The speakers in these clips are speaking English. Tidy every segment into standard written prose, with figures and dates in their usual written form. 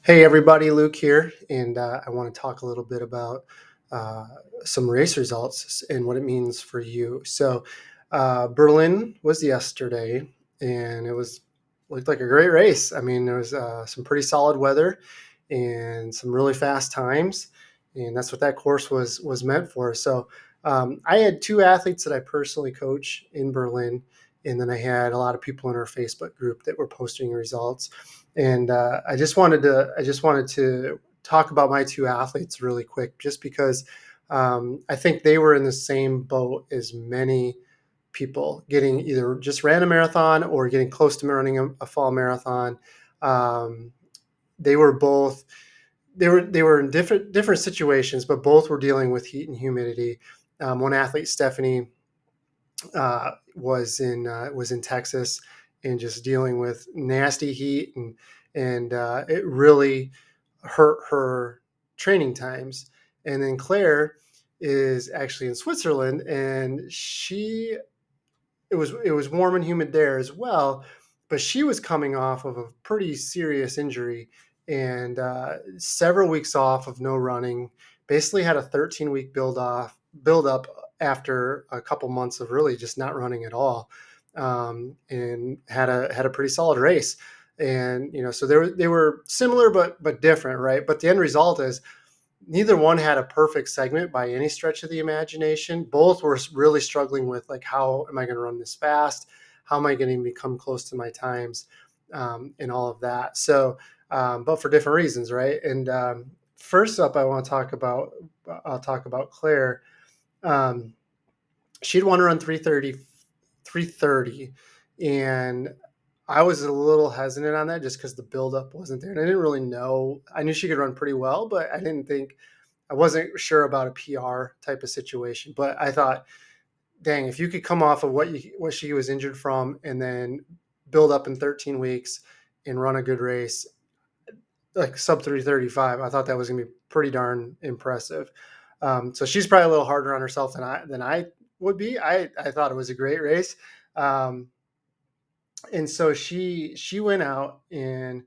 Hey everybody, Luke here, and I want to talk a little bit about uh, some race results and what it means for you. Berlin was yesterday, and it was looked like a great race. I mean, there was some pretty solid weather and some really fast times, and that's what that course was meant for. I had two athletes that I personally coach in Berlin, and then I had a lot of people in our Facebook group that were posting results. And I just wanted to talk about my two athletes really quick, just because I think they were in the same boat as many people, getting either just ran a marathon or getting close to running a fall marathon. Um, they were both they were in different situations, but both were dealing with heat and humidity. One athlete, Stephanie, was in Texas and just dealing with nasty heat, and it really hurt her training times. And then Claire is actually in Switzerland, and it was warm and humid there as well, but she was coming off of a pretty serious injury and several weeks off of no running. Basically, had a 13-week build up after a couple months of really just not running at all, and had a pretty solid race. And so they were similar but different, right? But the end result is neither one had a perfect segment by any stretch of the imagination. Both were really struggling with, like, how am I going to run this fast? How am I going to become close to my times, and all of that? But for different reasons, right? And first up, I'll talk about Claire. Um, she'd want to run 330, and I was a little hesitant on that just because the buildup wasn't there, and I didn't really know. I knew she could run pretty well, but I wasn't sure about a PR type of situation. But I thought, dang, if you could come off of what she was injured from and then build up in 13 weeks and run a good race, like sub 335, I thought that was going to be pretty darn impressive. So she's probably a little harder on herself than I would be. I thought it was a great race. Um, and so she went out and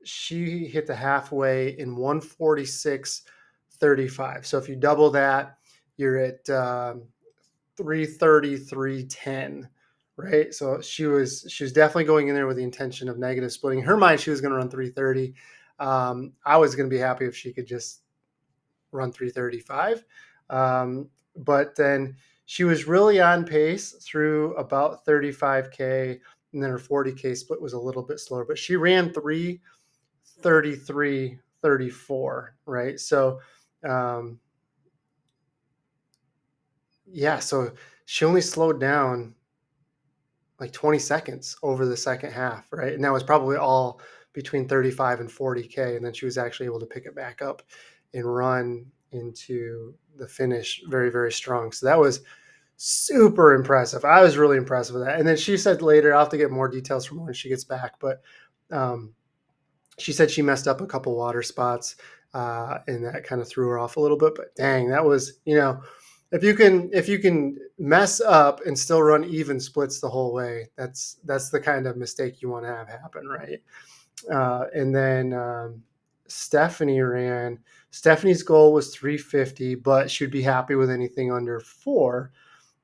she hit the halfway in 146.35. So if you double that, you're at 330, 310, right? So she was definitely going in there with the intention of negative splitting. In her mind, she was going to run 330. I was going to be happy if she could just run 335. But then she was really on pace through about 35K, and then her 40K split was a little bit slower, but she ran 3:33:34, right? Um, yeah, so she only slowed down like 20 seconds over the second half, right? And that was probably all between 35 and 40K. And then she was actually able to pick it back up and run into the finish very, very strong. So that was super impressive. I was really impressed with that. And then she said later, I'll have to get more details from her when she gets back, but um, she said she messed up a couple water spots, and that kind of threw her off a little bit. But dang, that was, if you can mess up and still run even splits the whole way, that's the kind of mistake you want to have happen, right? And then Stephanie ran. Stephanie's goal was 350, but she'd be happy with anything under 4.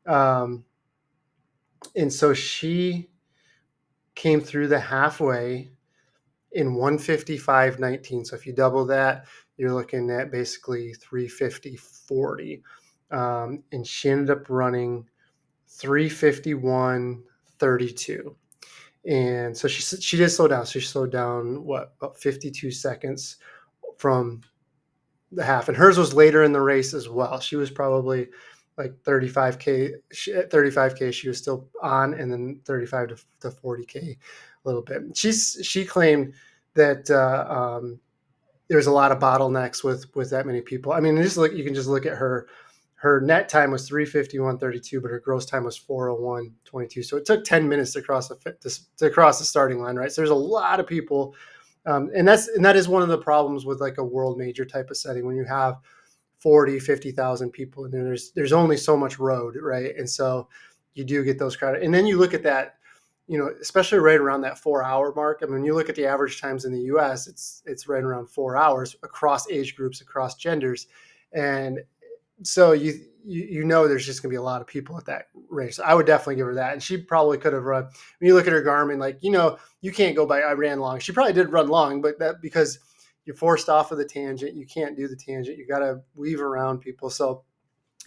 Um, and so she came through the halfway in 155.19. So if you double that, you're looking at basically 350.40. And she ended up running 351.32. And so she did slow down. So she slowed down, what, about 52 seconds from the half. And hers was later in the race as well. She was probably like 35K. At 35K, she was still on, and then 35 to 40K a little bit. She claimed that there's a lot of bottlenecks with that many people. I mean, you can just look at her net time was 351.32, but her gross time was 401.22. So it took 10 minutes to cross the starting line, right? So there's a lot of people, and that is one of the problems with like a world major type of setting when you have 40, 50,000 people, and there's only so much road, right? And so you do get those crowded. And then you look at that. especially right around that 4 hour mark. I mean, when you look at the average times in the US, it's right around 4 hours across age groups, across genders. And so there's just gonna be a lot of people at that race. So I would definitely give her that. And she probably could have run. When you look at her Garmin, like, you can't go by I ran long. She probably did run long, but that because you're forced off of the tangent, you can't do the tangent. You gotta weave around people. So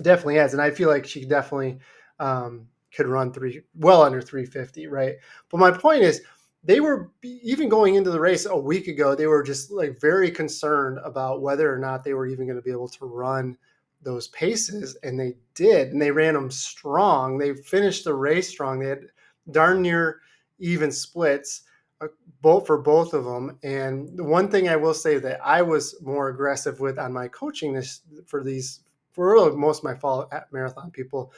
definitely has, and I feel like she definitely could run well under 350, right? But my point is, they were even going into the race a week ago. They were just like very concerned about whether or not they were even going to be able to run those paces, and they did, and they ran them strong. They finished the race strong. They had darn near even splits, both of them. And the one thing I will say that I was more aggressive with on my coaching for really most of my fall marathon people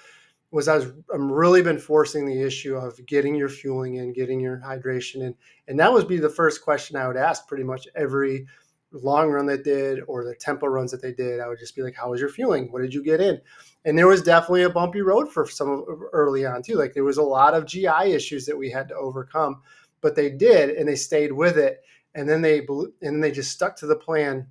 was I'm really been forcing the issue of getting your fueling in, getting your hydration in. And that would be the first question I would ask pretty much every long run that did, or the tempo runs that they did. I would just be like, how was your fueling? What did you get in? And there was definitely a bumpy road for some early on too. Like there was a lot of GI issues that we had to overcome, but they did, and they stayed with it. And then they just stuck to the plan,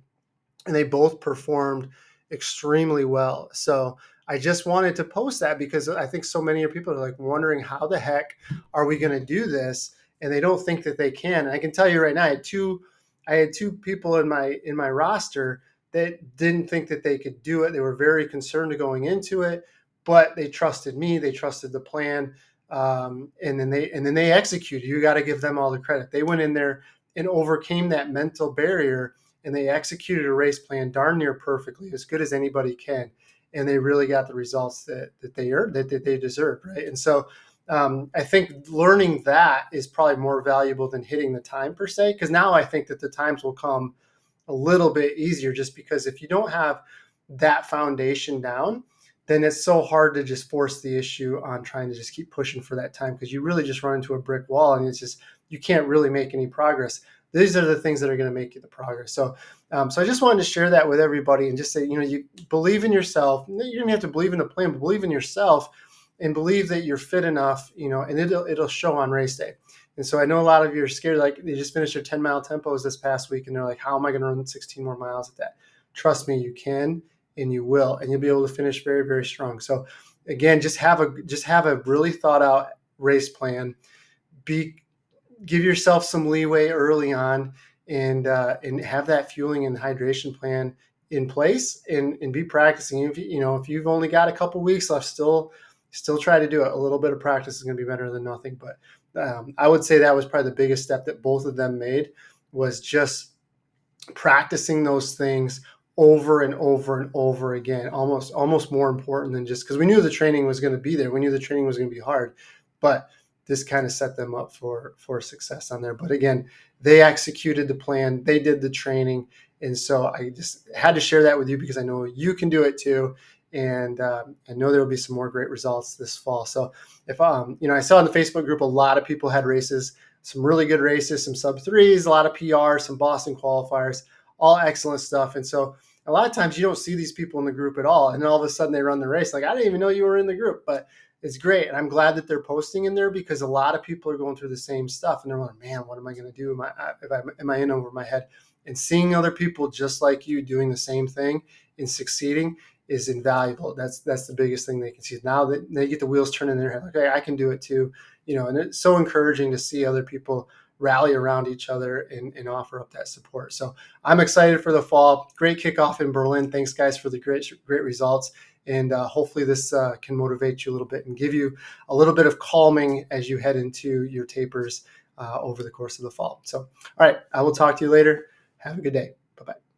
and they both performed extremely well. So I just wanted to post that because I think so many people are like wondering how the heck are we going to do this, and they don't think that they can. And I can tell you right now, I had two people in my roster that didn't think that they could do it. They were very concerned going into it, but they trusted me. They trusted the plan, and then they executed. You got to give them all the credit. They went in there and overcame that mental barrier, and they executed a race plan darn near perfectly, as good as anybody can. And they really got the results that they earned, that they deserved, right? And so I think learning that is probably more valuable than hitting the time per se, because now I think that the times will come a little bit easier, just because if you don't have that foundation down, then it's so hard to just force the issue on trying to just keep pushing for that time, because you really just run into a brick wall, and it's just, you can't really make any progress. These are the things that are going to make you the progress. So I just wanted to share that with everybody and just say, you believe in yourself. You don't have to believe in the plan, but believe in yourself, and believe that you're fit enough, and it'll show on race day. And so I know a lot of you are scared, like they just finished their 10-mile tempos this past week, and they're like, how am I going to run 16 more miles at that? Trust me, you can, and you will, and you'll be able to finish very, very strong. So again, just have a really thought out race plan. Give yourself some leeway early on, and have that fueling and hydration plan in place, and be practicing. If you've only got a couple weeks left, still try to do it. A little bit of practice is going to be better than nothing. But I would say that was probably the biggest step that both of them made, was just practicing those things over and over and over again, almost more important than just, because we knew the training was going to be there. We knew the training was going to be hard, but this kind of set them up for success on there. But again, they executed the plan, they did the training. And so I just had to share that with you, because I know you can do it too. And I know there will be some more great results this fall. So if, I saw in the Facebook group, a lot of people had races, some really good races, some sub threes, a lot of PRs, some Boston qualifiers, all excellent stuff. And so a lot of times you don't see these people in the group at all. And then all of a sudden they run the race. Like, I didn't even know you were in the group, but it's great. And I'm glad that they're posting in there, because a lot of people are going through the same stuff, and they're like, man, what am I going to do? Am I in over my head? And seeing other people just like you doing the same thing and succeeding is invaluable. That's the biggest thing they can see. Now that they get the wheels turning in their head, like, okay, I can do it too. And it's so encouraging to see other people rally around each other and offer up that support. So I'm excited for the fall. Great kickoff in Berlin. Thanks, guys, for the great results. And hopefully this can motivate you a little bit and give you a little bit of calming as you head into your tapers over the course of the fall. So, all right, I will talk to you later. Have a good day. Bye-bye.